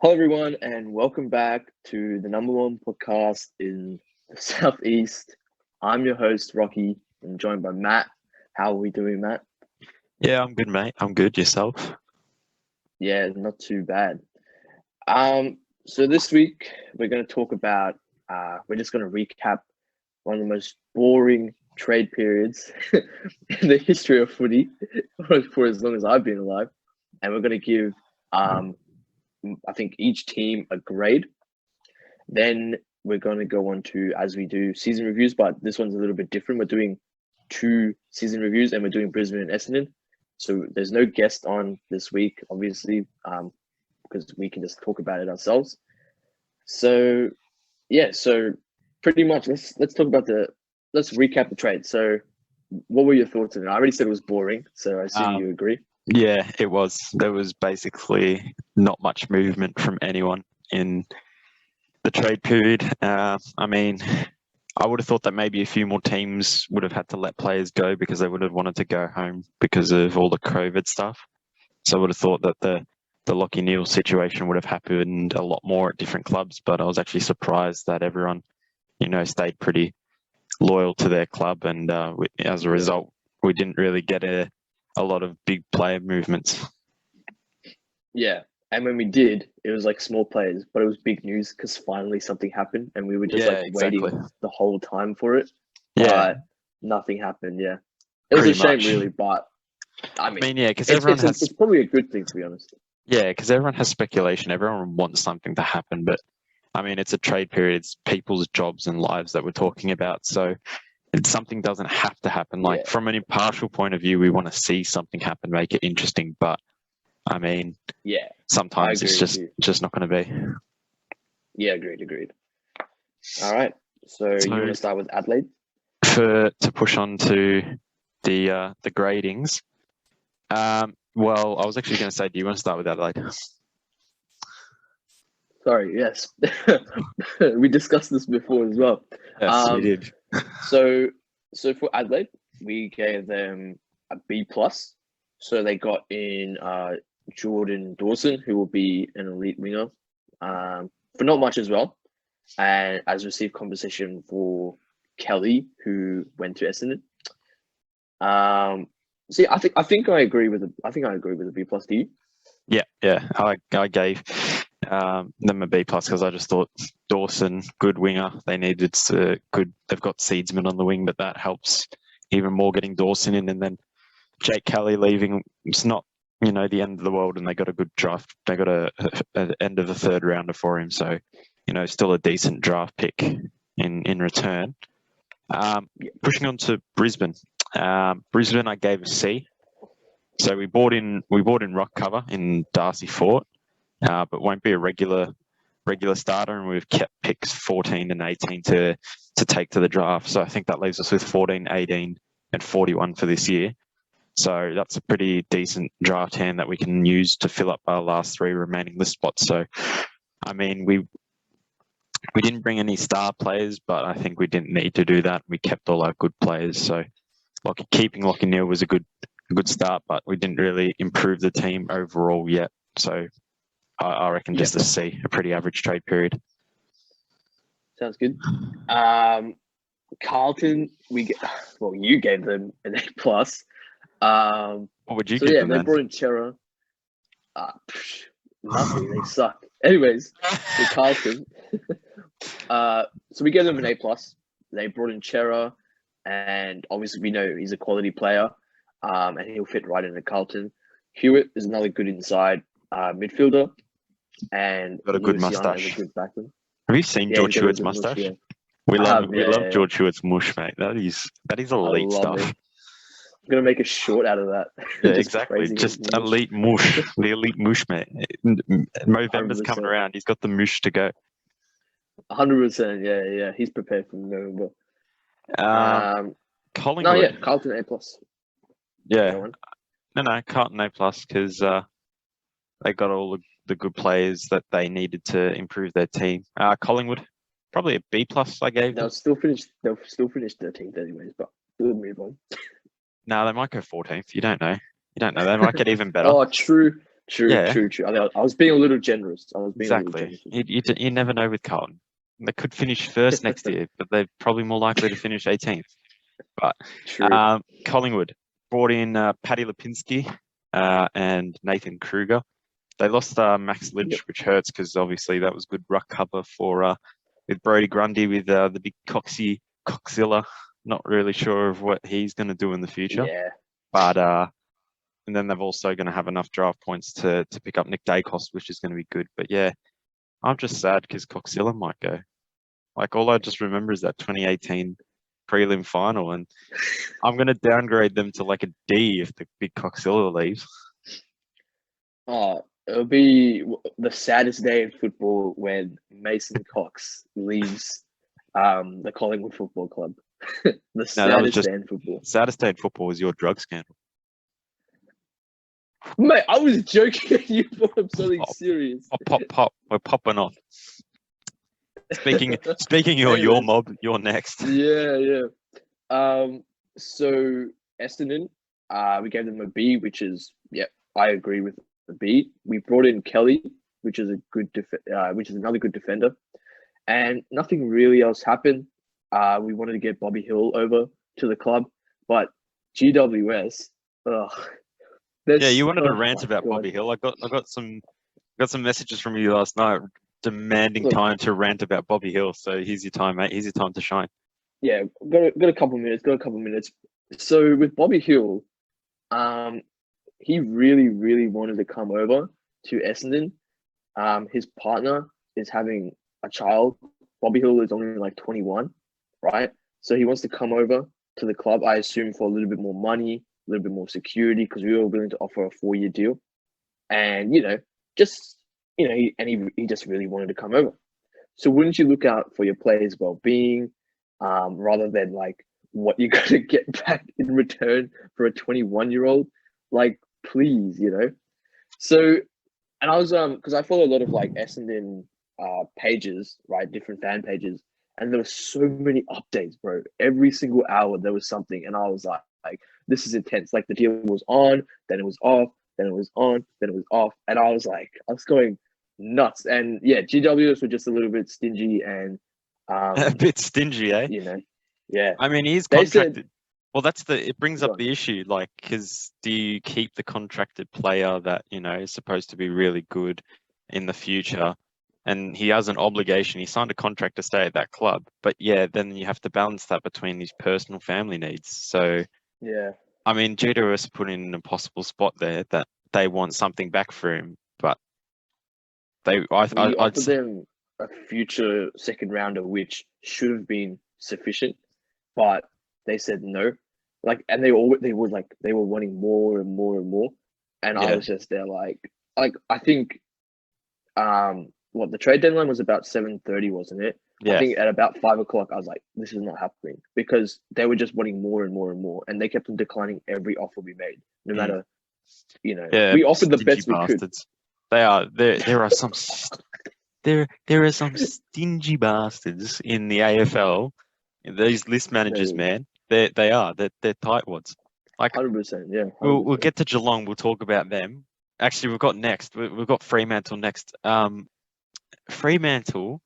Hello, everyone, and welcome back to the number one podcast in the Southeast. I'm your host, Rocky, and joined by Matt. How are we doing, Matt? Yeah, I'm good, mate. I'm good. Yourself? Yeah, not too bad. So this week we're going to talk about. We're just going to recap one of the most boring trade periods in the history of footy for as long as I've been alive, and we're going to give I think each team a grade. Then we're going to go on to, as we do, season reviews, but this one's a little bit different. We're doing two season reviews and we're doing Brisbane and Essendon. So there's no guest on this week, obviously, because we can just talk about it ourselves. So yeah, so pretty much let's talk about let's recap the trade. So what were your thoughts on it? I already said it was boring, so I assume you agree. Yeah, it was. There was basically not much movement from anyone in the trade period. I would have thought that maybe a few more teams would have had to let players go because they would have wanted to go home because of all the COVID stuff. So I would have thought that the Lachie Neale situation would have happened a lot more at different clubs, but I was actually surprised that everyone, stayed pretty loyal to their club, and as a result, we didn't really get a lot of big player movements. Yeah, and when we did, it was like small players, but it was big news because finally something happened, and we were just waiting the whole time for it. But nothing happened. Yeah, it was a shame, really. But because it's probably a good thing, to be honest. Yeah, because everyone has speculation. Everyone wants something to happen, but it's a trade period. It's people's jobs and lives that we're talking about. So something doesn't have to happen. Like from an impartial point of view, we want to see something happen, make it interesting. But sometimes it's just not going to be. Yeah, agreed. All right. So you want to start with Adelaide? To push on to the gradings. Well, I was actually going to say, do you want to start with Adelaide? Sorry, yes. We discussed this before as well. Yes, we did. So for Adelaide, we gave them a B+. So they got in Jordan Dawson, who will be an elite winger, for not much as well, and has received compensation for Kelly, who went to Essendon. See, I think I agree with the B+. Do you? Yeah. I gave them a B+ because I just thought Dawson, good winger. They needed good. They've got Seedsman on the wing, but that helps even more getting Dawson in. And then Jake Kelly leaving. It's not the end of the world, and they got a good draft. They got an end of the third rounder for him, so still a decent draft pick in return. Pushing on to Brisbane. Brisbane, I gave a C. So we bought in rock cover in Darcy Fort, but won't be a regular starter, and we've kept picks 14 and 18 to take to the draft. So I think that leaves us with 14, 18, and 41 for this year. So that's a pretty decent draft hand that we can use to fill up our last three remaining list spots. So, we didn't bring any star players, but I think we didn't need to do that. We kept all our good players. So keeping Lachie Neale was a good start, but we didn't really improve the team overall yet. So I reckon just a C, a pretty average trade period. Sounds good. Carlton, you gave them an A+. What would you give them? They brought in Chera. Nothing. They suck. Anyways, with Carlton, so we gave them an A+. They brought in Chera, and obviously we know he's a quality player, and he'll fit right into Carlton. Hewitt is another good inside midfielder, and got a good mustache. A good backman. Have you seen George Hewitt's mustache? Yeah. We love George Hewitt's mush, mate. That is elite stuff. I'm gonna make a short out of that. Yeah, exactly. Just elite mush. The elite mush, mate. November's 100%. Coming around. He's got the mush to go. 100%. Yeah. He's prepared for November. Collingwood. Carlton A+. Yeah. No, Carlton A+ because they got all the good players that they needed to improve their team. Collingwood, probably a B+. I gave. They'll still finish 13th anyways, but we'll move on. No, they might go 14th. You don't know. They might get even better. Oh, true. True, Yeah, true, true. I was being a little generous. I was being a little exactly. generous with You never know with Carlton. They could finish first next year, but they're probably more likely to finish 18th. But True. Collingwood brought in Paddy Lipinski and Nathan Kruger. They lost Max Lynch, Yep. which hurts because obviously that was good ruck cover for with Brody Grundy with the big Coxilla. Not really sure of what he's going to do in the future, Yeah. but and then they've also going to have enough draft points to pick up Nick Dacos, which is going to be good. But yeah, I'm just sad because Coxilla might go. Like all I just remember is that 2018 prelim final, and I'm going to downgrade them to like a D if the big Coxilla leaves. It'll be the saddest day in football when Mason Cox leaves the Collingwood Football Club. The No, that was saddest just day in football. saddest day in football was your drug scandal. Mate, I was joking at you for something serious. Pop. We're popping off. Speaking your Anyways, mob, you're next. yeah. So Essendon, we gave them a B, which is I agree with the B. We brought in Kelly, which is which is another good defender, and nothing really else happened. We wanted to get Bobby Hill over to the club, but GWS, Yeah, you wanted to oh rant my about God. Bobby Hill. I got some messages from you last night demanding Look, time to rant about Bobby Hill. So here's your time, mate. Here's your time to shine. yeah, got a couple minutes. So with Bobby Hill, he really wanted to come over to Essendon. His partner is having a child. Bobby Hill is only like 21, right? So he wants to come over to the club, I assume, for a little bit more money, a little bit more security, because we were willing to offer a 4-year deal. And he just really wanted to come over. So wouldn't you look out for your players' well-being, rather than like what you're gonna get back in return for a 21-year-old? Like, please, So, and I was because I follow a lot of like Essendon pages, right? Different fan pages, and there were so many updates, bro. Every single hour there was something, and I was like, this is intense. Like the deal was on, then it was off, then it was on, then it was off, and I was going nuts. And yeah, GWS were just a little bit stingy and A bit stingy, eh? Yeah. I mean, he's They said, contracted. Well, it brings up the issue, like, because do you keep the contracted player that, is supposed to be really good in the future? And he has an obligation. He signed a contract to stay at that club. But yeah, then you have to balance that between his personal family needs. So, yeah, I mean, GWS put in an impossible spot there that they want something back for him. But we I'd offered them a future second rounder, which should have been sufficient, but they said no. Like, and they were wanting more and more and more, and I yeah, was just there like I think what the trade deadline was about 7:30, wasn't it? I yeah. think at about 5 o'clock, I was like, this is not happening, because they were just wanting more and more and more, and they kept on declining every offer we made, no matter, Yeah, we offered the stingy best we could. bastards. They are. There are some. There are some stingy bastards in the AFL. These list managers, man. They're tightwads. Like 100%, yeah, we'll 100%. get to Geelong. We'll talk about them. Actually, we've got Fremantle next. Fremantle.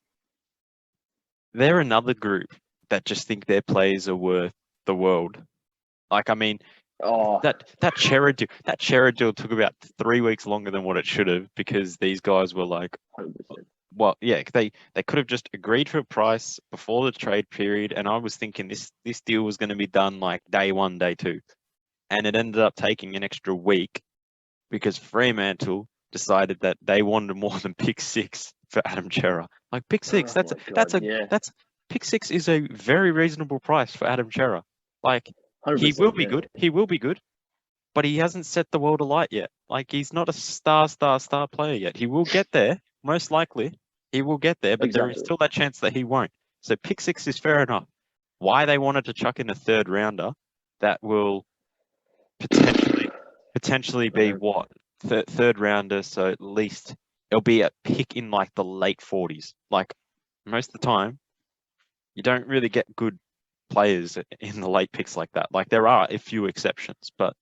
They're another group that just think their players are worth the world. Like, I mean, Oh, that Chera deal took about 3 weeks longer than what it should have, because these guys were like, 100%. well, yeah, they could have just agreed to a price before the trade period, and I was thinking this deal was going to be done like day 1, day 2, and it ended up taking an extra week because Fremantle decided that they wanted more than pick 6 for Adam Chera. Like pick 6, Oh my God, yeah, that's pick 6 is a very reasonable price for Adam Chera. Like he 100%, will be yeah. good. He will be good, but he hasn't set the world alight yet. Like he's not a star player yet. He will get there, most likely. He will get there, but there is Exactly. still that chance that he won't. So pick 6 is fair enough. Why they wanted to chuck in a third rounder that will potentially be what? Third rounder, so at least it'll be a pick in like the late 40s. Like most of the time, you don't really get good players in the late picks like that. Like there are a few exceptions, but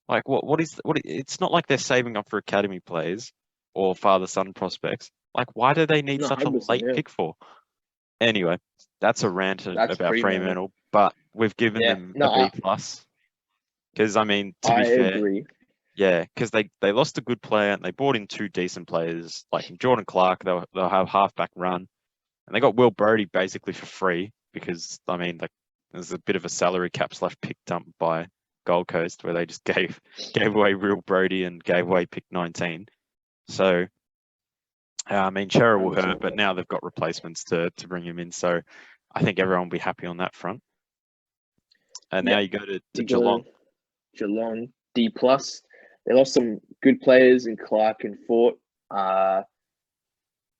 Like, it's not like they're saving up for academy players or father-son prospects. Like, why do they need No, such a 100%, late yeah. pick for? Anyway, that's a rant That's about Fremantle. Fremantle, but we've given Yeah, them no, a B plus. Because, I mean, to I be fair, agree. yeah, because they lost a good player and they brought in two decent players, like Jordan Clark, they'll have halfback run. And they got Will Brodie basically for free because, I mean, like, there's a bit of a salary cap / pick dump by Gold Coast where they just gave away Will Brodie and gave away pick 19. So, I mean, Chera will hurt, 100%. but now they've got replacements to bring him in. So I think everyone will be happy on that front. And now Yeah, you go to we go Geelong. Geelong D plus. They lost some good players in Clark and Fort. But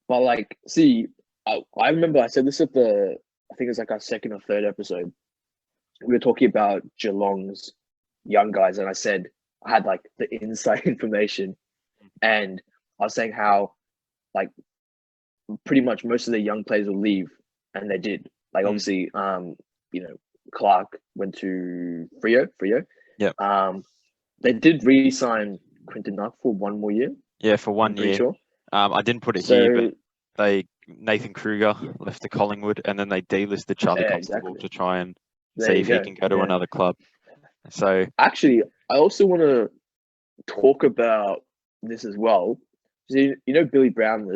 like, see, I remember I said this at I think it was like our second or third episode. We were talking about Geelong's young guys, and I said I had like the inside information, and I was saying how like pretty much most of the young players will leave, and they did. Like obviously, Clark went to Freo. Yeah. They did re-sign Quinton Knight for one more year. Yeah, for one I'm pretty year. sure. I didn't put it here, So but Nathan Kruger left to Collingwood, and then they delisted Charlie yeah, Constable exactly. to try and There see you if he go. can go to Yeah. another club. So Actually, I also want to talk about this as well. So you know Billy Brown,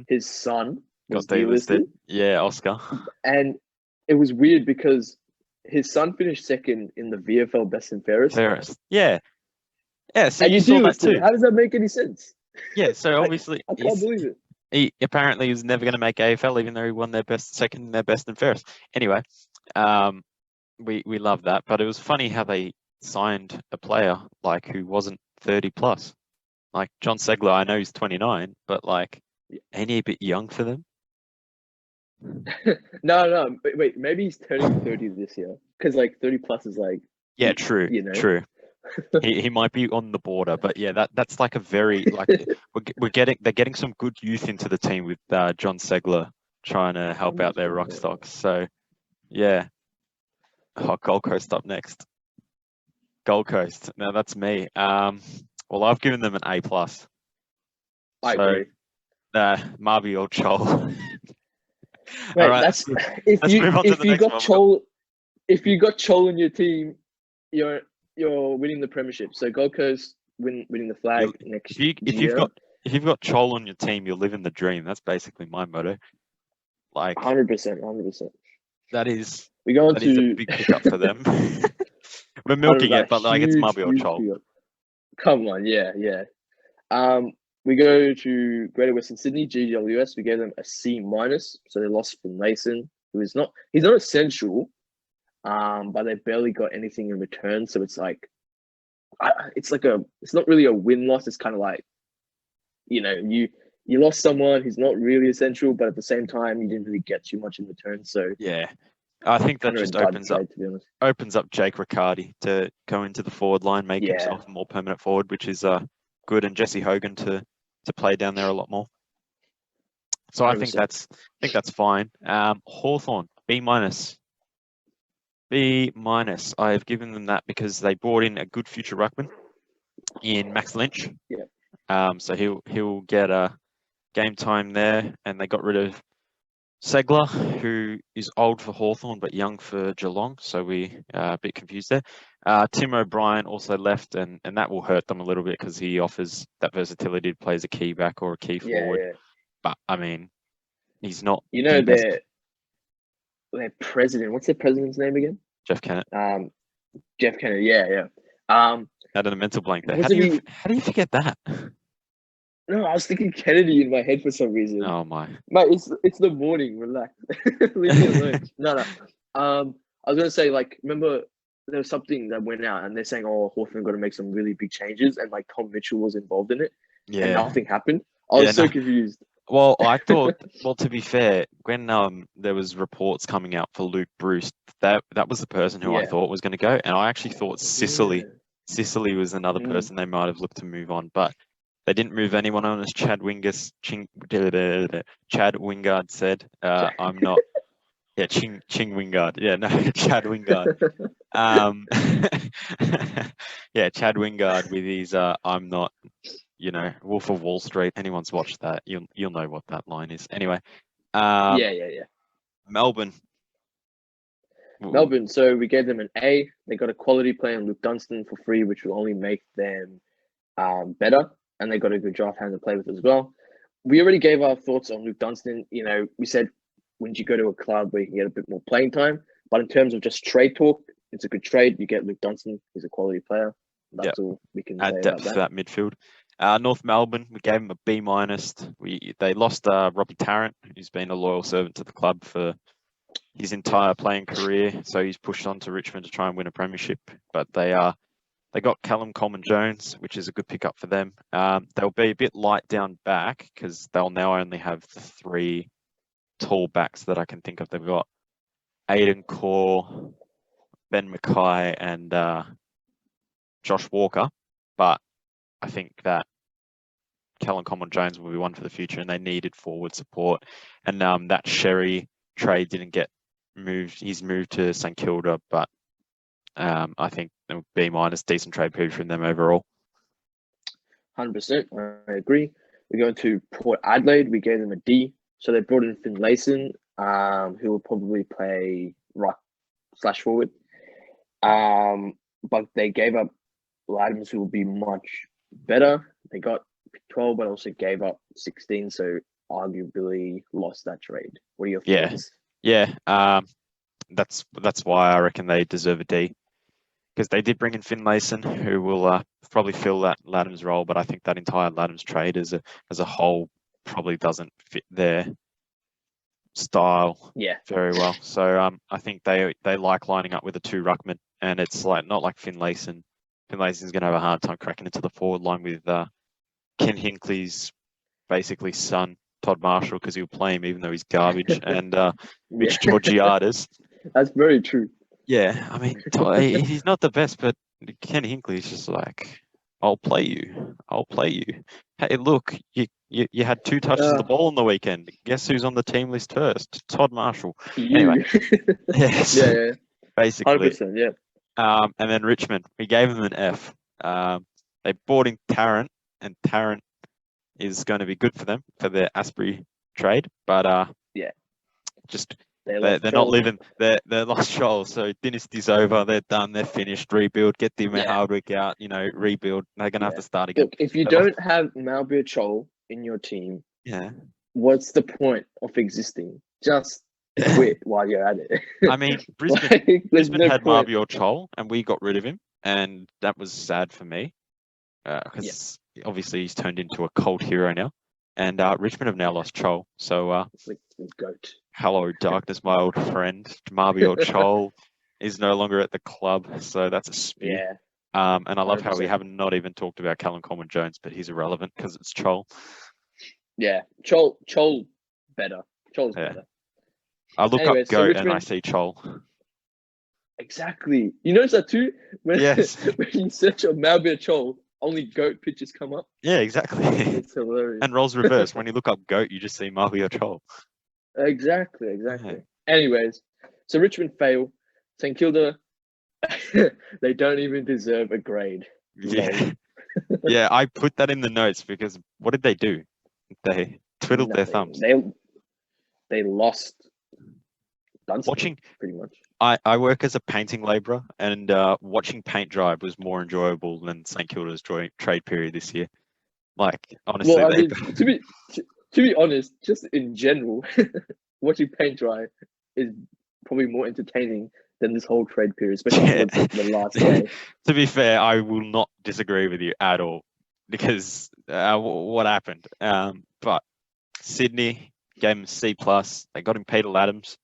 his son was got delisted. Yeah, Oscar. and it was weird because his son finished second in the VFL Best and Fairest. Yeah. So and you saw that too. How does that make any sense? Yeah. So obviously, I can't believe it. He apparently was never going to make AFL, even though he won their second in their Best and Fairest. Anyway, we love that, but it was funny how they signed a player like who wasn't 30 plus. Like John Segler, I know he's 29, but like, ain't he a bit young for them? No. Wait, maybe he's turning 30 this year because like 30 plus is like. Yeah, true. True. he might be on the border, but yeah, that's like a very like they're getting some good youth into the team with John Segler trying to help out their rock stocks. So yeah. Gold Coast up next. Gold Coast. Now that's me. Well, I've given them an A plus. I agree. Marby or Chol. Wait, all right, that's if you got Chol, if you got Chol in your team, you're winning the premiership. So Gold Coast winning the flag next year. If you've got Chol on your team, you're living the dream. That's basically my motto. Like 100%. That is a big pickup for them. We're milking it, but like it's Marby or Chol. Come on, yeah. We go to Greater Western Sydney, GWS. We gave them a C minus, so they lost from Mason, who is not essential, but they barely got anything in return. So it's like, it's not really a win loss. It's kind of like, you lost someone who's not really essential, but at the same time, you didn't really get too much in return. So yeah, I think that just opens up Jake Riccardi to go into the forward line, make himself a more permanent forward, which is good, and Jesse Hogan to play down there a lot more. So 100%. I think that's fine. Hawthorn B minus. I have given them that because they brought in a good future ruckman in Max Lynch. Yeah. So he'll get a game time there, and they got rid of Segler, who is old for Hawthorn but young for Geelong, so we are a bit confused there. Tim O'Brien also left, and that will hurt them a little bit because he offers that versatility to play as a key back or a key forward. Yeah. But I mean, he's not. Their president. What's their president's name again? Jeff Kennett. Jeff Kennett. Yeah. Had a mental blank there. How do you forget that? No, I was thinking Kennedy in my head for some reason. Oh my! Mate, it's the morning. Relax. Leave me alone. No. I was gonna say, like, remember there was something that went out, and they're saying, "Oh, Hawthorn got to make some really big changes," and like Tom Mitchell was involved in it. Yeah. And nothing happened. I was so confused. Well, I thought. Well, to be fair, when there was reports coming out for Luke Bruce, that was the person who I thought was going to go, and I actually thought Sicily was another person they might have looked to move on, but. They didn't move anyone on, as Chad Wingard said. I'm not Yeah, Ching Wingard. Yeah, no, Chad Wingard. Yeah, Chad Wingard with his I'm not, Wolf of Wall Street. Anyone's watched that, you'll know what that line is. Anyway, Yeah. Melbourne. Melbourne. So we gave them an A. They got a quality player in Luke Dunstan for free, which will only make them better, and they got a good draft hand to play with as well. We already gave our thoughts on Luke Dunstan. We said, when you go to a club where you can get a bit more playing time, but in terms of just trade talk, it's a good trade. You get Luke Dunstan; he's a quality player. That's all we can say Add depth about to that midfield. North Melbourne, we gave him a B-. They lost Robbie Tarrant, who's been a loyal servant to the club for his entire playing career. So he's pushed on to Richmond to try and win a premiership. But they got Callum Coleman-Jones, which is a good pickup for them. They'll be a bit light down back because they'll now only have the 3 tall backs that I can think of. They've got Aidan Core, Ben Mackay, and Josh Walker. But I think that Callum Coleman-Jones will be one for the future, and they needed forward support. And that Sherry trade didn't get moved. He's moved to St Kilda, but I think B-, decent trade period from them overall. 100%, I agree. We go to Port Adelaide. We gave them a D. So they brought in Finlayson, who will probably play right/forward. But they gave up Laddams, who will be much better. They got 12, but also gave up 16, so arguably lost that trade. What are your thoughts? Yeah. That's why I reckon they deserve a D, because they did bring in Finlayson, who will probably fill that Laddams role, but I think that entire Laddams trade as a whole probably doesn't fit their style very well. So I think they like lining up with the 2 ruckmen, and it's not like Finlayson. Finlayson's going to have a hard time cracking into the forward line with Ken Hinckley's basically son, Todd Marshall, because he'll play him even though he's garbage, and Mitch Georgiades. That's very true. Yeah, I mean, he's not the best, but Ken Hinckley's just like, I'll play you. Hey, look, you had 2 touches of the ball on the weekend. Guess who's on the team list first? Todd Marshall. Anyway, yes, yeah, basically. 100%, yeah. And then Richmond, we gave them an F. They bought in Tarrant, and Tarrant is going to be good for them for their Asprey trade, but just they're not living. They're lost Shoal, so dynasty's over. They're done. They're finished. Rebuild. Get the Hardwick out. Rebuild. They're gonna have to start again. Look, if you don't have Malbia Chol in your team, what's the point of existing? Just quit while you're at it. I mean, Brisbane had Malbia Chol, and we got rid of him, and that was sad for me because obviously he's turned into a cult hero now. And Richmond have now lost Chol. So goat. Hello, darkness, my old friend. Marbiot Chol is no longer at the club, so that's a spew. Yeah. And I love 100%. How we have not even talked about Callum Coleman-Jones, but he's irrelevant because it's Chol. Yeah, Chol better. Chol's better. I look up goat and I see Chol. Exactly. You notice that too? When you search on Malbia Chol, only goat pictures come up. Yeah, exactly. It's hilarious. And roles reverse. When you look up goat, you just see Malbia Chol. Exactly. Anyways, so Richmond fail. St Kilda, they don't even deserve a grade. Yeah. Yeah, I put that in the notes because what did they do? They twiddled their thumbs. They lost Dunstan, pretty much. I work as a painting labourer, and watching paint dry was more enjoyable than St Kilda's trade period this year. Like, honestly, well, I mean, to be honest, just in general, watching paint dry is probably more entertaining than this whole trade period, especially the last day. To be fair, I will not disagree with you at all because what happened. But Sydney gave him C+. They got him Peter Laddams,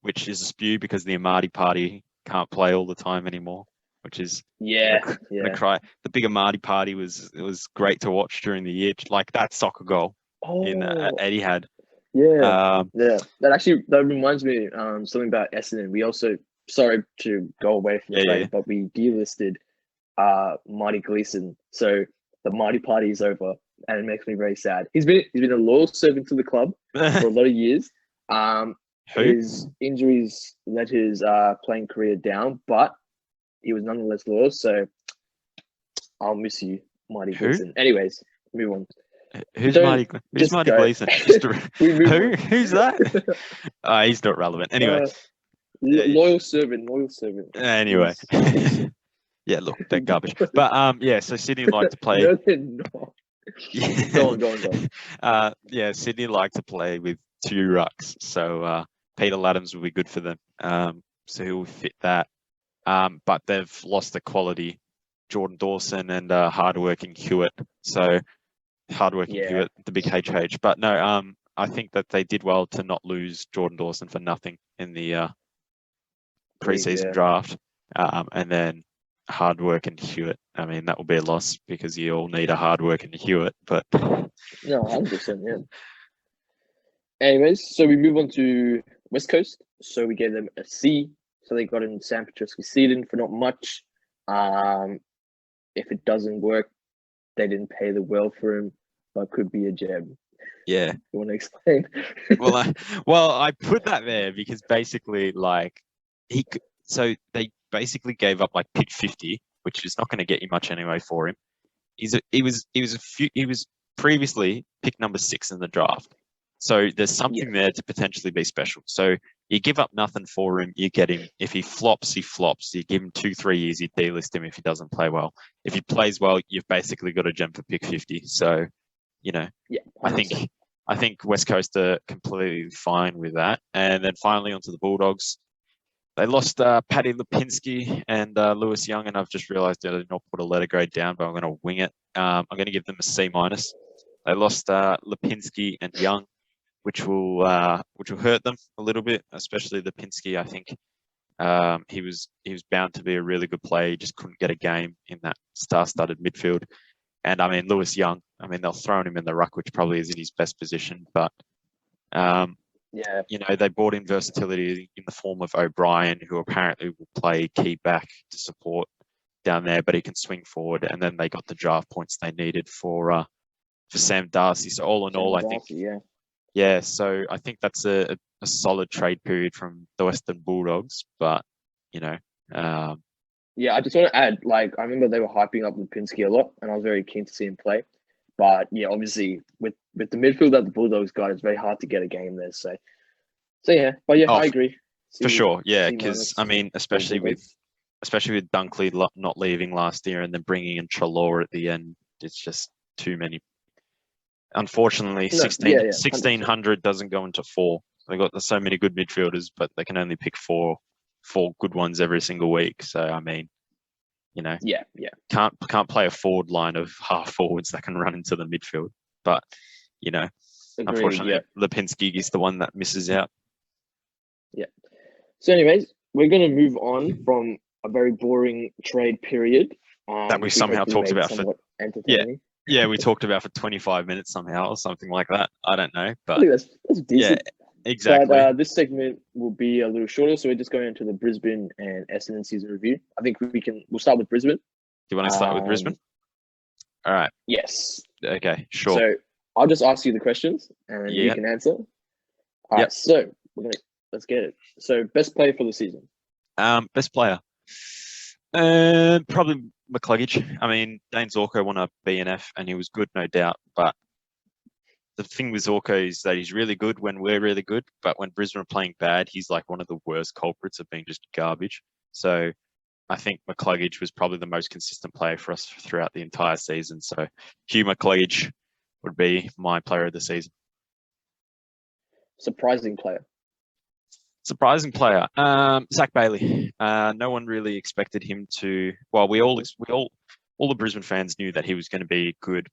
which is a spew because the Amati party can't play all the time anymore, which is cry. The big Amati party was great to watch during the year, like that soccer goal Eddie had. That reminds me something about Essendon. We also, sorry to go away from the trade, but we delisted Marty Gleeson, so the Marty party is over, and it makes me very sad. He's been a loyal servant to the club for a lot of years. Who? His injuries let his playing career down, but he was nonetheless loyal. So I'll miss you, Marty Who? Gleason. Anyways, move on. Who's Don't Marty? Who's just Marty go. Gleason? Just We move who? on. Who's that? He's not relevant. Anyway. Loyal servant. Anyway. Yeah, look, they're garbage. But yeah, so Sydney like to play. No, they're not. Yeah. Go on. Yeah, Sydney like to play with two rucks. So Peter Laddams will be good for them. So he'll fit that. But they've lost the quality Jordan Dawson and hardworking Hewitt. So hardworking Hewitt, the big HH. But no, I think that they did well to not lose Jordan Dawson for nothing in the preseason draft. And then hardworking Hewitt. I mean, that will be a loss because you all need a hardworking Hewitt. But no, 100%. Yeah. Anyways, so we move on to West Coast. So we gave them a C. So they got in Sam Petrosky-Seton for not much. If it doesn't work, they didn't pay the well for him, but could be a gem. Yeah. You want to explain? well, I put that there because basically, like, so they basically gave up like pick 50, which is not going to get you much anyway for him. He was previously pick number 6 in the draft. So there's something there to potentially be special. So you give up nothing for him, you get him. If he flops, he flops. You give him 2-3 years, you delist him if he doesn't play well. If he plays well, you've basically got a gem for pick 50. So, you know, I think West Coast are completely fine with that. And then finally onto the Bulldogs. They lost Paddy Lipinski and Lewis Young, and I've just realised I did not put a letter grade down, but I'm going to wing it. I'm going to give them a C-. They lost Lipinski and Young, which will hurt them a little bit, especially Lipinski. I think he was bound to be a really good player. He just couldn't get a game in that star-studded midfield. And I mean, Lewis Young, I mean, they'll throw him in the ruck, which probably isn't his best position, but you know, they brought in versatility in the form of O'Brien, who apparently will play key back to support down there, but he can swing forward. And then they got the draft points they needed for Sam Darcy. So all in all, I think, so I think that's a solid trade period from the Western Bulldogs. But you know, I just want to add, like, I remember they were hyping up Lipinski a lot, and I was very keen to see him play. But yeah, obviously with the midfield that the Bulldogs got, it's very hard to get a game there. So yeah, but yeah, I agree. For sure, yeah, because I mean, especially with Dunkley not leaving last year and then bringing in Treloar at the end, it's just too many. Unfortunately, 1600 doesn't go into 4. They got so many good midfielders, but they can only pick four good ones every single week. So I mean, you know, can't play a forward line of half forwards that can run into the midfield. But you know, unfortunately, Lipinski is the one that misses out. Yeah. So, anyways, we're going to move on from a very boring trade period that we somehow talked about for entertaining. Yeah, we talked about for 25 minutes somehow or something like that. I don't know, but I think that's decent. Yeah, exactly. But this segment will be a little shorter, so we're just going into the Brisbane and Essendon season review. I think we'll start with Brisbane. Do you want to start with Brisbane? All right. Yes. Okay, sure. So I'll just ask you the questions and you can answer. All right, so let's get it. So best player for the season. Best player. Probably McCluggage. I mean, Dane Zorko won a BNF and he was good, no doubt. But the thing with Zorko is that he's really good when we're really good. But when Brisbane are playing bad, he's like one of the worst culprits of being just garbage. So I think McCluggage was probably the most consistent player for us throughout the entire season. So Hugh McCluggage would be my player of the season. Surprising player. Zach Bailey. No one really expected him to. Well, all the Brisbane fans knew that he was going to be good.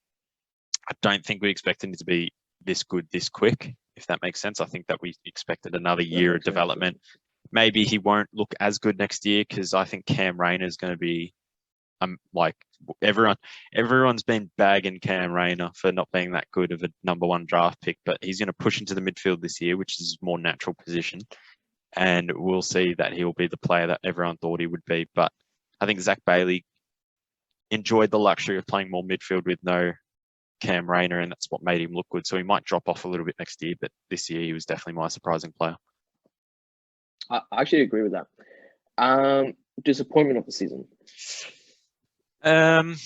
I don't think we expected him to be this good this quick, if that makes sense. I think that we expected another year of development. Maybe he won't look as good next year because I think Cam Rayner is going to be like everyone's been bagging Cam Rayner for not being that good of a number 1 draft pick, but he's going to push into the midfield this year, which is a more natural position. And we'll see that he'll be the player that everyone thought he would be. But I think Zach Bailey enjoyed the luxury of playing more midfield with no Cam Rayner, and that's what made him look good. So he might drop off a little bit next year, but this year he was definitely my surprising player. I actually agree with that. Disappointment of the season. Um,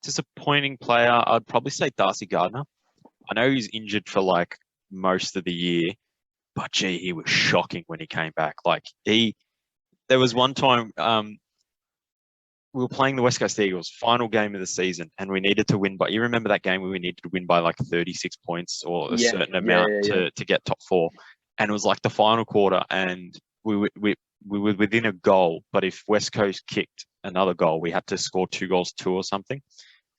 disappointing player, I'd probably say Darcy Gardner. I know he's injured for like most of the year, but gee, he was shocking when he came back. There was one time, we were playing the West Coast Eagles, final game of the season, and we needed to win. But you remember that game where we needed to win by like 36 points or a certain amount to get top four, and it was like the final quarter, and we were within a goal. But if West Coast kicked another goal, we had to score 2 goals, 2 or something.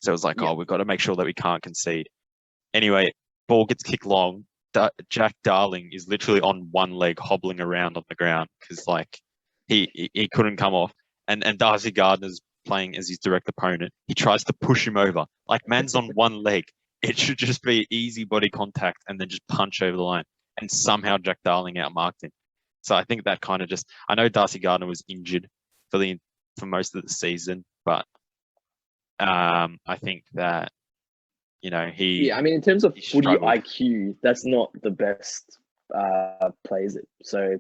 So it was like, oh, we've got to make sure that we can't concede. Anyway, ball gets kicked long. Jack Darling is literally on one leg hobbling around on the ground because like he couldn't come off. And Darcy Gardner's playing as his direct opponent. He tries to push him over. Like, man's on one leg. It should just be easy body contact and then just punch over the line. And somehow Jack Darling outmarked him. So I think that kind of just... I know Darcy Gardner was injured for most of the season, but I think that, you know, Yeah, I mean, in terms of footy struggled. IQ, that's not the best play, is it? So...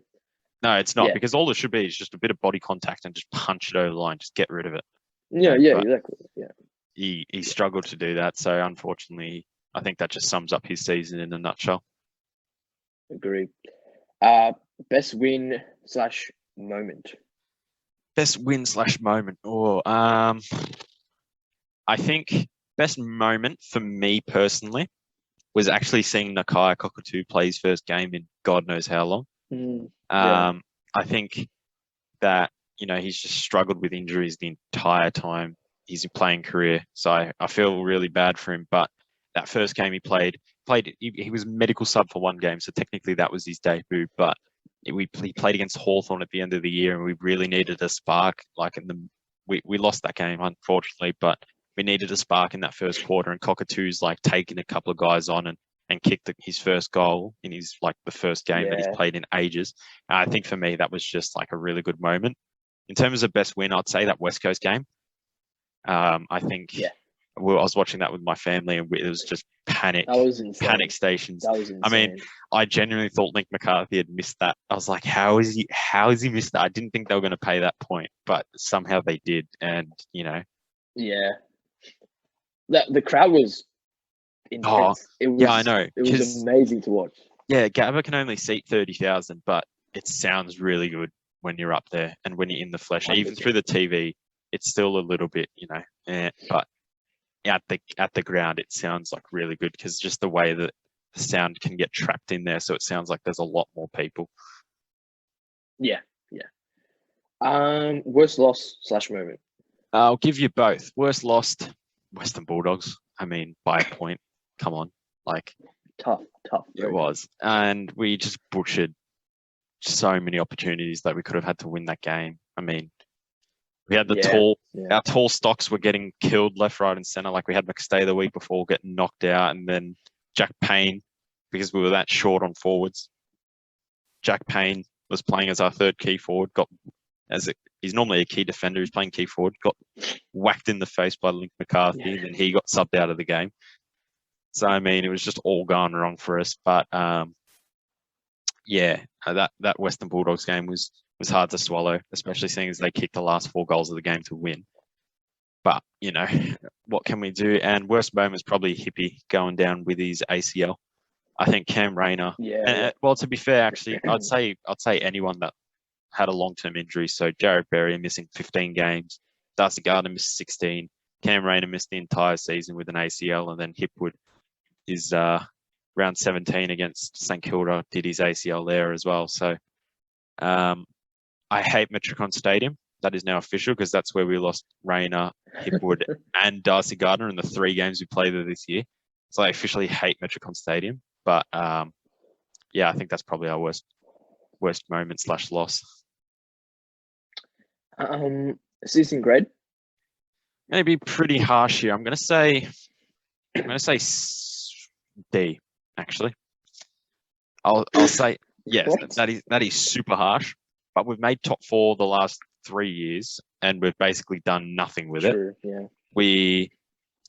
No, it's not, because all it should be is just a bit of body contact and just punch it over the line, just get rid of it. Yeah, but exactly. Yeah. He struggled to do that, so unfortunately, I think that just sums up his season in a nutshell. Agreed. Best win / moment. Best win / moment. I think best moment for me personally was actually seeing Nakia Cockatoo play his first game in God knows how long. I think that, you know, he's just struggled with injuries the entire time his playing career. So I feel really bad for him. But that first game he played, he was medical sub for one game. So technically that was his debut. But he played against Hawthorn at the end of the year and we really needed a spark. We lost that game, unfortunately, but we needed a spark in that first quarter. And Cockatoo's like taking a couple of guys on and kicked his first goal in his the first game that he's played in ages. And I think for me that was just like a really good moment. In terms of best win, I'd say that West Coast game. I think I was watching that with my family and it was just panic stations. That was insane. I mean, I genuinely thought Link McCarthy had missed that. I was like, how has he missed that? I didn't think they were going to pay that point, but somehow they did. And, you know. Yeah. The crowd was intense. I know. It was amazing to watch. Yeah, Gabba can only seat 30,000, but it sounds really good when you're up there and when you're in the flesh. 100%. Even through the TV, it's still a little bit, you know, but at the ground, it sounds like really good because just the way that the sound can get trapped in there, so it sounds like there's a lot more people. Yeah. Worst loss / moment. I'll give you both. Worst lost, Western Bulldogs. I mean, by a point. Come on, tough. It was, and we just butchered so many opportunities that we could have had to win that game. I mean, we had our tall stocks were getting killed left, right, and center. Like we had McStay the week before getting knocked out, and then Jack Payne, because we were that short on forwards. Jack Payne was playing as our third key forward. He's normally a key defender. He's playing key forward. Got whacked in the face by Link McCarthy, and then he got subbed out of the game. So I mean, it was just all gone wrong for us. But that Western Bulldogs game was hard to swallow, especially seeing as they kicked the last 4 goals of the game to win. But you know, what can we do? And worst moment is probably Hippie going down with his ACL. I think Cam Rayner. Well, to be fair, actually, I'd say anyone that had a long-term injury. So Jared Berry missing 15 games, Darcy Gardner missed 16, Cam Rayner missed the entire season with an ACL, and then Hipwood is round 17 against St Kilda did his ACL there as well. So I hate Metricon Stadium. That is now official because that's where we lost Rayner, Hipwood, and Darcy Gardner in the 3 games we played there this year. So I officially hate Metricon Stadium. But I think that's probably our worst moment / loss. Season grade? Maybe pretty harsh here. I'm gonna say D. Actually, I'll say yes. That is super harsh. But we've made top 4 the last 3 years, and we've basically done nothing with it. Yeah.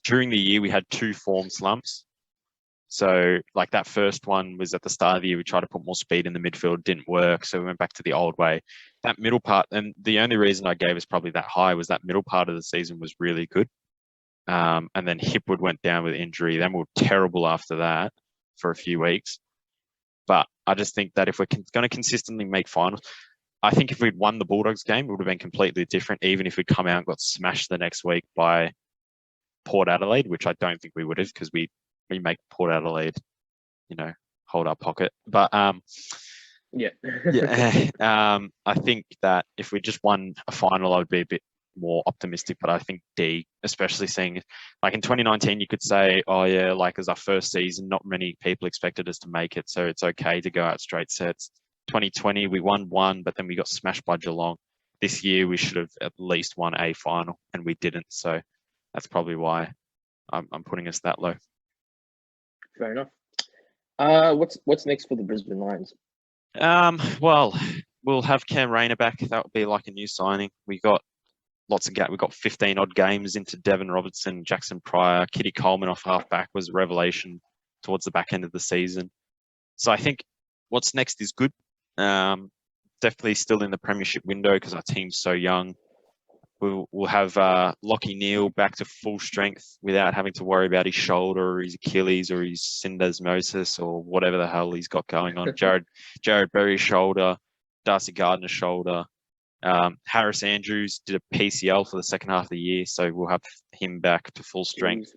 During the year we had 2 form slumps. So like that first one was at the start of the year, we tried to put more speed in the midfield, didn't work. So we went back to the old way. That middle part, and the only reason I gave us probably that high was that middle part of the season was really good. And then Hipwood went down with injury. Then we were terrible after that for a few weeks. But I just think that if we're going to consistently make finals, I think if we'd won the Bulldogs game, it would have been completely different, even if we'd come out and got smashed the next week by Port Adelaide, which I don't think we would have because we make Port Adelaide, hold our pocket. But yeah. I think that if we just won a final, I would be a bit more optimistic. But I think D, especially seeing like in 2019, you could say, oh yeah, like as our first season, not many people expected us to make it, so it's okay to go out straight sets. 2020, we won one, but then we got smashed by Geelong. This year, we should have at least won a final, and we didn't. So that's probably why I'm putting us that low. Fair enough. What's next for the Brisbane Lions? Well, we'll have Cam Rayner back. That would be like a new signing. We got lots of we got 15 odd games into Devon Robertson, Jackson Pryor, Kitty Coleman off halfback was a revelation towards the back end of the season. So I think what's next is good. Definitely still in the premiership window because our team's so young. We'll have Lockie Neal back to full strength without having to worry about his shoulder or his Achilles or his syndesmosis or whatever the hell he's got going on. Jared Berry's shoulder, Darcy Gardner's shoulder. Harris Andrews did a PCL for the second half of the year, so we'll have him back to full strength.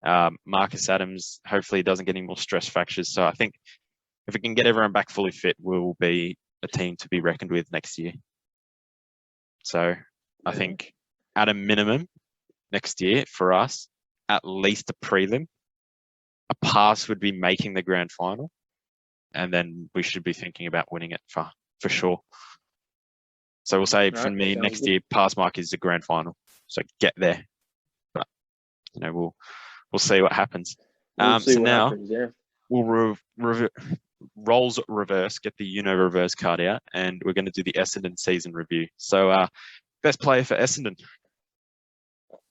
Marcus Adams, hopefully he doesn't get any more stress fractures. So I think if we can get everyone back fully fit, we'll be a team to be reckoned with next year. So I think at a minimum next year for us, at least a prelim, a pass would be making the grand final, and then we should be thinking about winning it for sure. So we'll say for me next year, pass mark is the grand final. So get there, but we'll see what happens. We'll roles reverse, get the reverse card out, and we're going to do the Essendon season review. So best player for Essendon.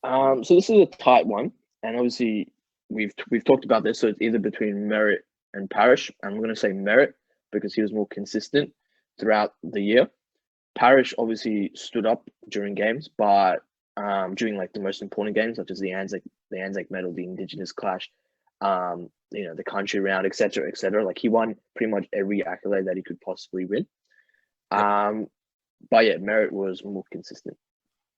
So this is a tight one, and obviously we've talked about this. So it's either between Merritt and Parrish. I'm going to say Merritt because he was more consistent throughout the year. Parrish obviously stood up during games, but during like the most important games, such as the Anzac Medal, the Indigenous Clash, the country round, etc., etc. Like he won pretty much every accolade that he could possibly win. But yeah, Merritt was more consistent.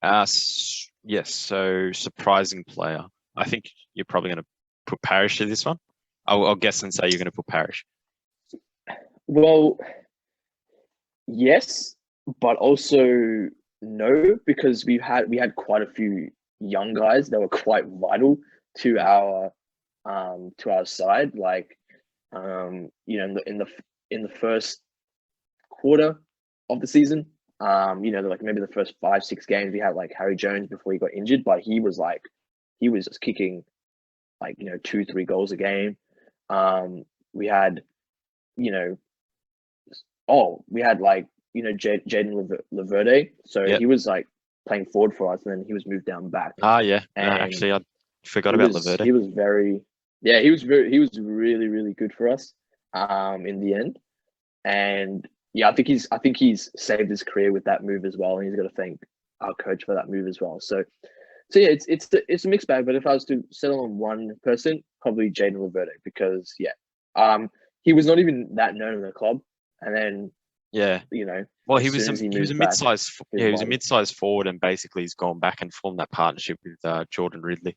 Yes. So surprising player. I think you're probably going to put Parrish to this one. I'll guess and say you're going to put Parrish. Well, yes, but also no, because we had quite a few young guys that were quite vital to our side. Like, in the first quarter of the season, like maybe the first 5-6 games we had like Harry Jones before he got injured, but he was just kicking like 2-3 goals a game. We had Jaden Laverde, so he was like playing forward for us, and then he was moved down back. Actually I forgot about Laverde. He was really, really good for us in the end. And yeah, I think he's saved his career with that move as well, and he's got to thank our coach for that move as well. So yeah, it's a mixed bag. But if I was to settle on one person, probably Jaden Laverde, because he was not even that known in the club, and then well, he was a mid-sized forward, and basically he's gone back and formed that partnership with Jordan Ridley.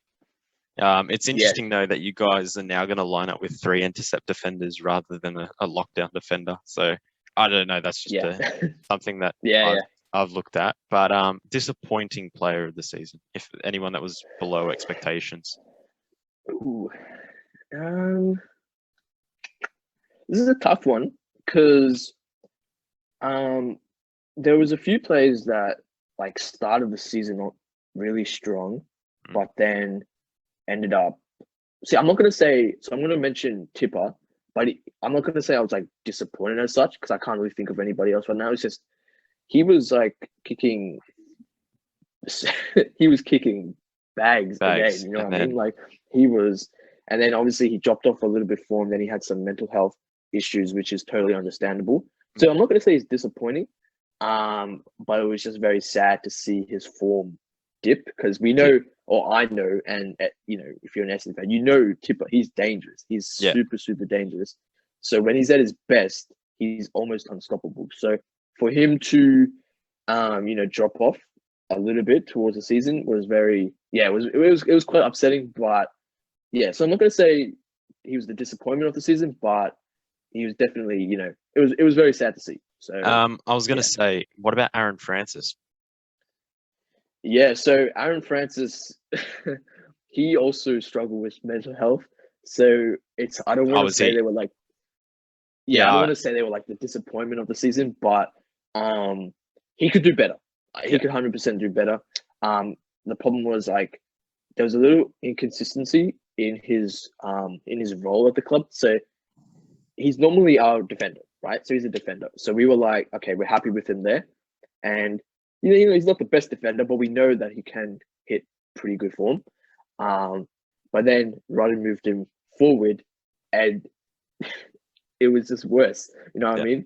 It's interesting though that you guys are now going to line up with 3 intercept defenders rather than a lockdown defender. So I don't know. That's just something that I've looked at. But disappointing player of the season, if anyone that was below expectations. Ooh. This is a tough one because there was a few players that like started the season not really strong, but then ended up. See, I'm not going to say. So I'm going to mention Tipper, but I'm not going to say I was like disappointed as such because I can't really think of anybody else right now. It's just he was like kicking. He was kicking bags again. You know what I mean? Like he was And then obviously he dropped off a little bit form. Then he had some mental health issues, which is totally understandable. So I'm not going to say he's disappointing, but it was just very sad to see his form dip because we know, or I know, and if you're an Essendon fan, you know Tipper, he's dangerous. He's super, super dangerous. So when he's at his best, he's almost unstoppable. So for him to, drop off a little bit towards the season was it was quite upsetting. But yeah, so I'm not going to say he was the disappointment of the season, but he was definitely, it was very sad to see. So I was going to say, what about Aaron Francis? Yeah, so Aaron Francis, he also struggled with mental health. So I don't want to say they were like, I don't want to say they were like the disappointment of the season, but he could do better. He could 100% do better. The problem was like there was a little inconsistency in his role at the club. So he's normally our defender, right? So he's a defender. So we were like, okay, we're happy with him there, and he's not the best defender, but we know that he can hit pretty good form. But then Rodden moved him forward, and it was just worse. You know what I mean?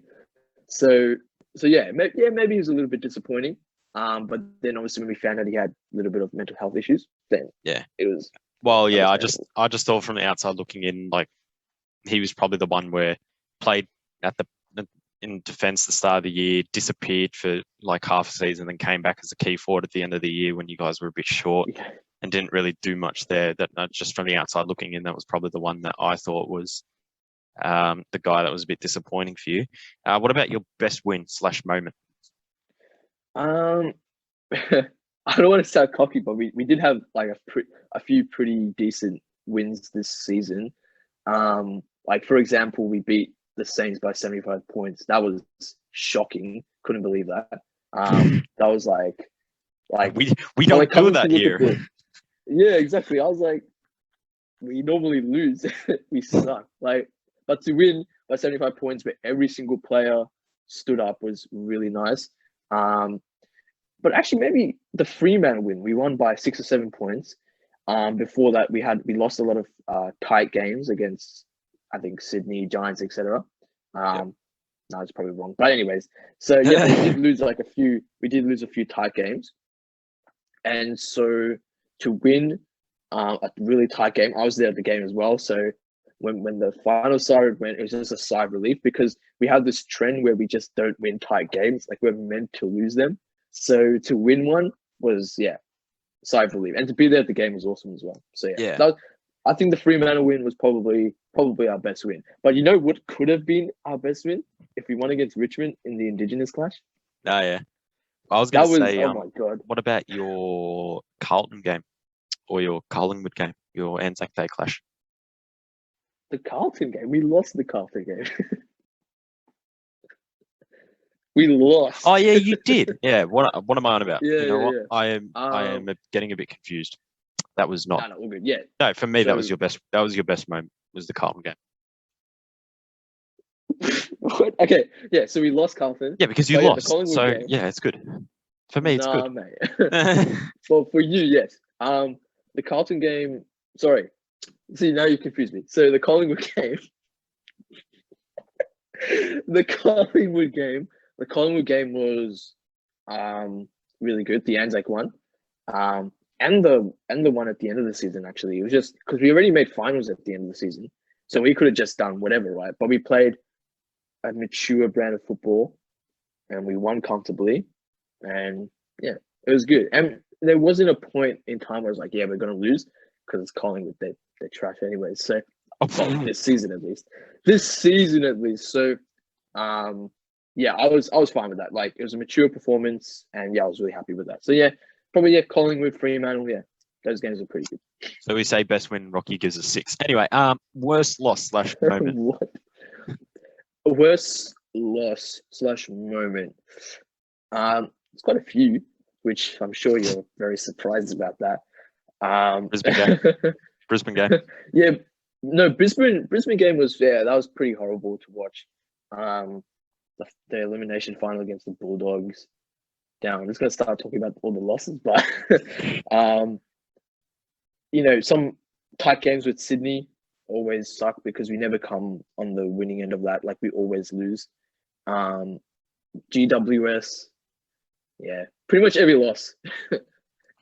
So maybe he was a little bit disappointing. But then obviously when we found out he had a little bit of mental health issues, then it was. Well, I just thought from the outside looking in, like he was probably the one where played in defence the start of the year, disappeared for like half a season, then came back as a key forward at the end of the year when you guys were a bit short and didn't really do much there. That just from the outside looking in, that was probably the one that I thought was the guy that was a bit disappointing for you. What about your best win/moment? I don't want to sound cocky, but we did have like a few pretty decent wins this season. Like for example, we beat the Saints by 75 points. That was shocking. Couldn't believe that. That was like we don't do that here. Yeah, exactly. I was like, we normally lose. We suck. But to win by 75 points where every single player stood up was really nice. But actually, maybe the Fremantle win, we won by 6 or 7 points. Before that, we lost a lot of tight games against, I think, Sydney, Giants, etc. No, it's probably wrong. But anyways, so we did lose a few tight games. And so to win a really tight game, I was there at the game as well. So when the final siren went, it was just a sigh of relief because we have this trend where we just don't win tight games. Like we're meant to lose them. So to win one was, sigh of relief. And to be there at the game was awesome as well. So I think the Fremantle win was probably our best win. But you know what could have been our best win? If we won against Richmond in the Indigenous clash. Oh, yeah. I was going to say, oh my God. What about your Carlton game or your Collingwood game, your Anzac Day clash? The Carlton game? We lost the Carlton game. We lost. Oh yeah, you did. Yeah. What am I on about? Yeah, you know what? Yeah. I am getting a bit confused. That was not. No, all good. Yeah. No, for me, that was your best. That was your best moment. Was the Carlton game? What? Okay. Yeah. So we lost Carlton. Yeah, because you lost. So game. Yeah, it's good. For me, it's good. Mate. Well, for you, yes. The Carlton game. Sorry. See, now you confused me. So the Collingwood game. The Collingwood game was really good. The Anzac one, and the one at the end of the season. Actually, it was just because we already made finals at the end of the season, so we could have just done whatever, right? But we played a mature brand of football, and we won comfortably, and it was good. And there wasn't a point in time where I was like, we're gonna lose because it's Collingwood. They're trash anyway. So this season at least. So. I was fine with that. Like it was a mature performance, and I was really happy with that. So probably Collingwood, Fremantle, those games are pretty good. So we say best win. Rocky gives us 6. Anyway, worst loss/moment. What? Worst loss/moment. It's quite a few, which I'm sure you're very surprised about that. Brisbane game. Yeah, no, Brisbane game was that was pretty horrible to watch. The elimination final against the Bulldogs. Down. I'm just gonna start talking about all the losses, but tight games with Sydney always suck because we never come on the winning end of that. Like we always lose. GWS, yeah, pretty much every loss.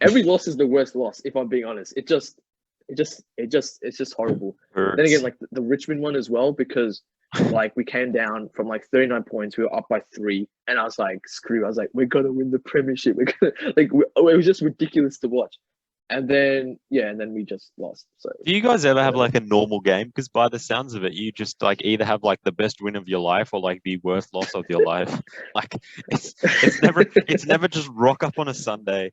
Every loss is the worst loss, if I'm being honest. It's just horrible. Then again, like the Richmond one as well, because like we came down from like 39 points, we were up by 3, and I was like, screw. I was like, we're gonna win the premiership. We're gonna it was just ridiculous to watch. And then we just lost. So Do you guys ever have like a normal game? Because by the sounds of it, you just like either have like the best win of your life or like the worst loss of your life. Like it's never just rock up on a Sunday,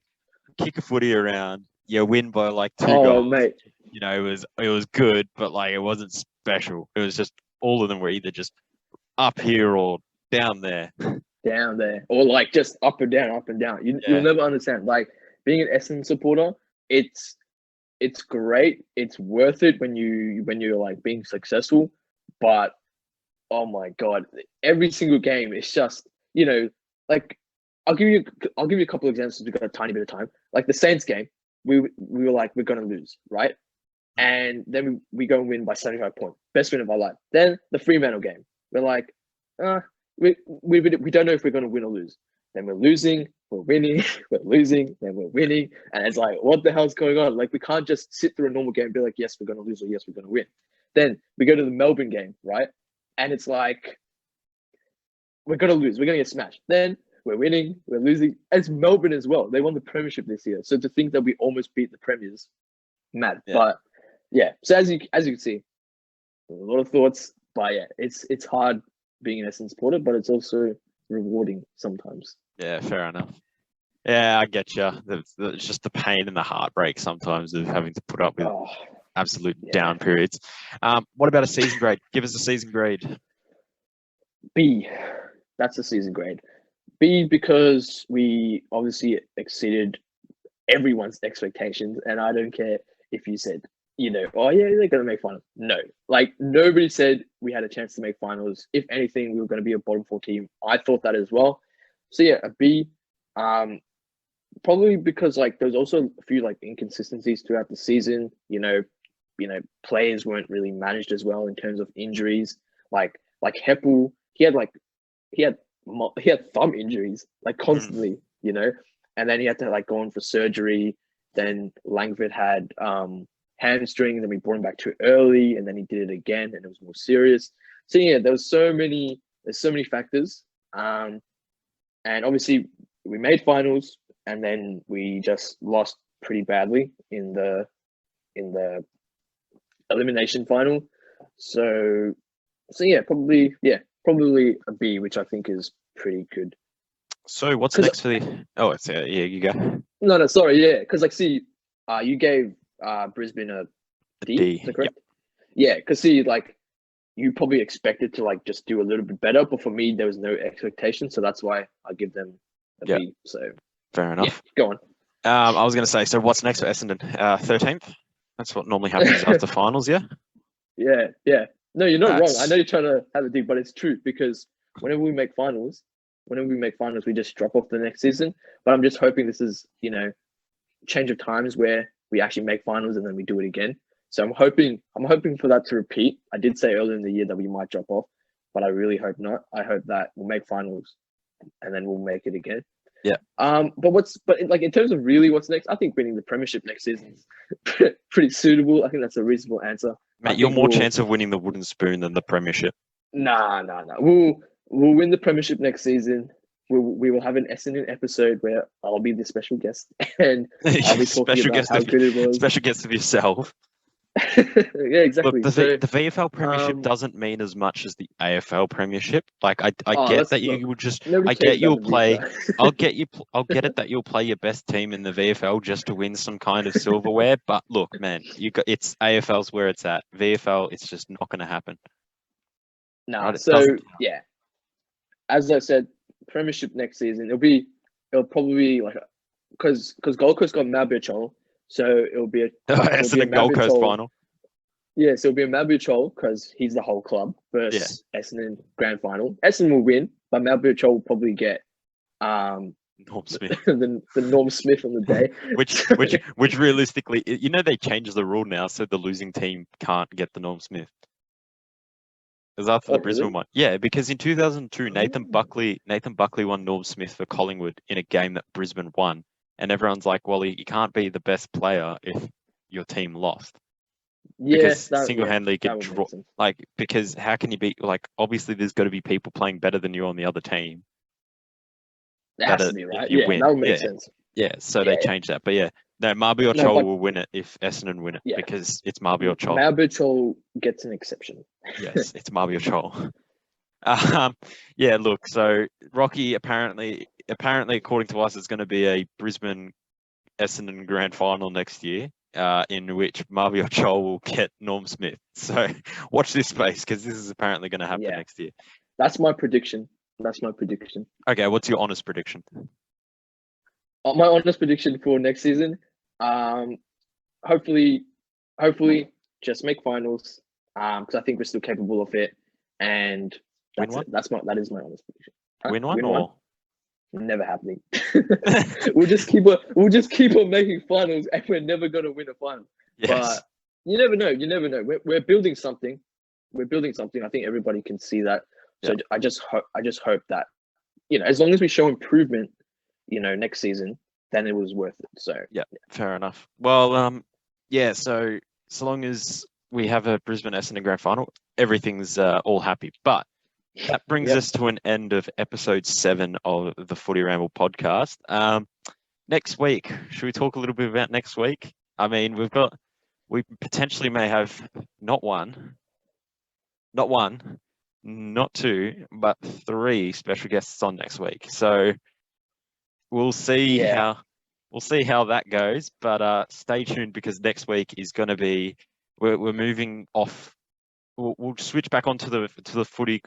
kick a footy around, you win by like 2 goals. Mate. You know, it was good, but like it wasn't special. It was just all of them were either just up here or down there. Down there. Or like just up and down, up and down. You'll never understand. Like being an Essendon supporter, it's great. It's worth it when you're like being successful. But oh my god, every single game is just, like I'll give you a couple of examples. We've got a tiny bit of time. Like the Saints game, we were like, we're gonna lose, right? And then we go and win by 75 points. Best win of our life. Then the Fremantle game, we're like, we don't know if we're gonna win or lose. Then we're losing, we're winning, we're losing, then we're winning, and it's like, what the hell's going on? Like we can't just sit through a normal game and be like, yes, we're gonna lose or yes, we're gonna win. Then we go to the Melbourne game, right? And it's like, we're gonna lose, we're gonna get smashed. Then we're winning, we're losing. And it's Melbourne as well. They won the premiership this year. So to think that we almost beat the premiers, mad. Yeah. But yeah, so as you can see, a lot of thoughts. But yeah, it's hard being an Essendon supporter, but it's also rewarding sometimes. Yeah, fair enough. Yeah, I get you. It's just the pain and the heartbreak sometimes of having to put up with absolute down periods. What about a season grade? Give us a season grade. B. That's a season grade. B, because we obviously exceeded everyone's expectations, and I don't care if you said, oh yeah, they're gonna make finals. No, like nobody said we had a chance to make finals. If anything, we were going to be a bottom 4 team. I thought that as well. So yeah, a B. Probably because like there's also a few like inconsistencies throughout the season. Players weren't really managed as well in terms of injuries. Like Heppel, he had thumb injuries like constantly, and then he had to like go in for surgery. Then Langford had hamstring, and then we brought him back too early, and then he did it again, and it was more serious. So yeah, there's so many factors, and obviously we made finals, and then we just lost pretty badly in the elimination final. So yeah, probably a B, which I think is pretty good. So what's next for the? Oh, it's you go. No, sorry, yeah, because like, see, you gave Brisbane a D. Is that correct? Yeah, because see, like, you probably expected to like just do a little bit better, but for me, there was no expectation, so that's why I give them a B. So fair enough. Yeah, go on. I was going to say, so what's next for Essendon? 13th. That's what normally happens after finals, yeah. Yeah. No, you're not wrong. I know you're trying to have a dig, but it's true because whenever we make finals, we just drop off the next season. But I'm just hoping this is, change of times where we actually make finals and then we do it again. So I'm hoping for that to repeat. I did say earlier in the year that we might drop off, but I really hope not. I hope that we'll make finals and then we'll make it again. Yeah. But like in terms of really what's next, I think winning the premiership next season is pretty suitable. I think that's a reasonable answer. Mate, you're more chance of winning the wooden spoon than the premiership. Nah. We'll win the premiership next season. We will have an Essendon episode where I'll be the special guest and I'll be talking about how good it was. Special guest of yourself. Yeah, exactly. Look, the VFL Premiership doesn't mean as much as the AFL Premiership. Like I get that you would just. I get you'll play. I'll get it that you'll play your best team in the VFL just to win some kind of silverware. But look, man, it's AFL's where it's at. VFL, it's just not going to happen. No. Right? So yeah, as I said, Premiership next season it'll probably be like because Gold Coast got Mabiachol. So it'll be a Essendon Gold Coast final. Yeah, so it'll be a Mabiachol because he's the whole club versus Essendon grand final. Essendon will win, but Mabiachol will probably get Norm Smith. the Norm Smith on the day. which realistically, they changed the rule now, so the losing team can't get the Norm Smith. Because after the Brisbane one, yeah, because in 2002, Nathan Buckley won Norm Smith for Collingwood in a game that Brisbane won, and everyone's like, well, you can't be the best player if your team lost. Because single-handedly get dropped. Like, because how can you be like? Obviously, there's got to be people playing better than you on the other team. That has to be right. You win. That would make sense. Yeah, so they changed that, but no, Marby or Chol will win it if Essendon win it because it's Marby or Chol. Marby or Chol gets an exception. Yes, it's Marby or Chol. Look, so Rocky apparently according to us, is going to be a Brisbane Essendon grand final next year, in which Marby or Chol will get Norm Smith. So watch this space because this is apparently going to happen next year. That's my prediction. Okay, what's your honest prediction? My honest prediction for next season, hopefully, just make finals. Because I think we're still capable of it, and that's it. That is my honest prediction. Win one. Never happening. We'll just keep on making finals, and we're never gonna win a final. Yes. But you never know. We're building something. I think everybody can see that. So I just hope that, as long as we show improvement, next season, then it was worth it. So fair enough. Well, so long as we have a Brisbane Essendon grand final, everything's all happy. But that brings us to an end of episode 7 of the Footy Ramble podcast. Next week, should we talk a little bit about next week? I mean, we potentially may have not one, not 2, but 3 special guests on next week. So we'll see how that goes. But stay tuned because next week is going to be we're moving off. We'll switch back onto the footy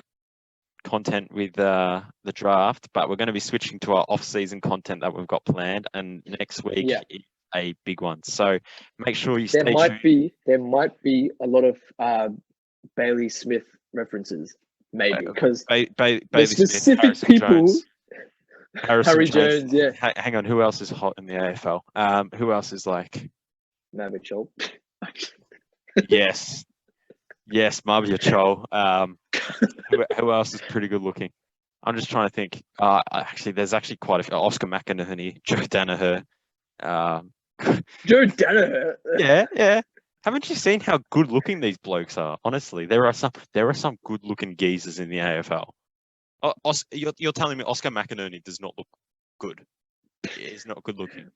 content with the draft, but we're going to be switching to our off-season content that we've got planned. And next week is a big one. So make sure you stay tuned. There might be a lot of Bailey Smith references. Maybe because Bailey specific Smith, people. Harry Jones, Hang on, who else is hot in the AFL? Who else is like? Marby Chol. Yes, Marby Chol. Who else is pretty good looking? I'm just trying to think. Actually, there's actually quite a few. Oscar McInerney, Joe Danaher. Joe Danaher. Yeah. Haven't you seen how good looking these blokes are? Honestly, there are some good looking geezers in the AFL. You're telling me Oscar McInerney does not look good? He's not good looking.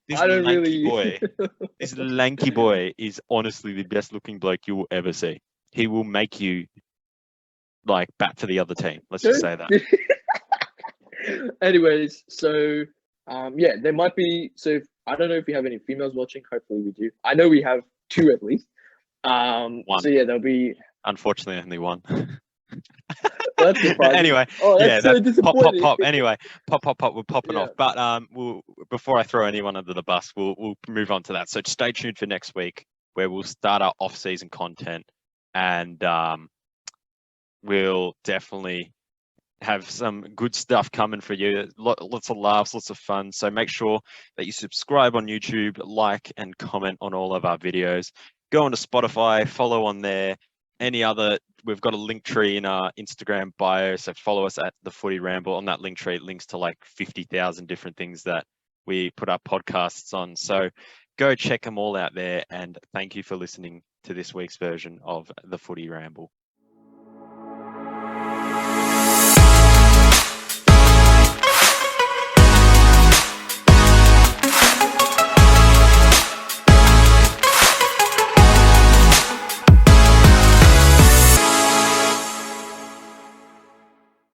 This lanky boy is honestly the best looking bloke you will ever see. He will make you like bat for the other team. Let's just say that. Anyways, so there might be. So I don't know if we have any females watching. Hopefully we do. I know we have 2 at least. One. So there'll be. Unfortunately, only 1. That's surprising. Anyway, that's so disappointing. Pop. Anyway, pop. We're popping off. But before I throw anyone under the bus, we'll move on to that. So stay tuned for next week, where we'll start our off-season content, and we'll definitely have some good stuff coming for you. Lots of laughs, lots of fun. So make sure that you subscribe on YouTube, like and comment on all of our videos. Go onto Spotify, follow on there. We've got a link tree in our Instagram bio, so follow us at the Footy Ramble. On that link tree, it links to like 50,000 different things that we put our podcasts on. So go check them all out there, and thank you for listening to this week's version of the Footy Ramble.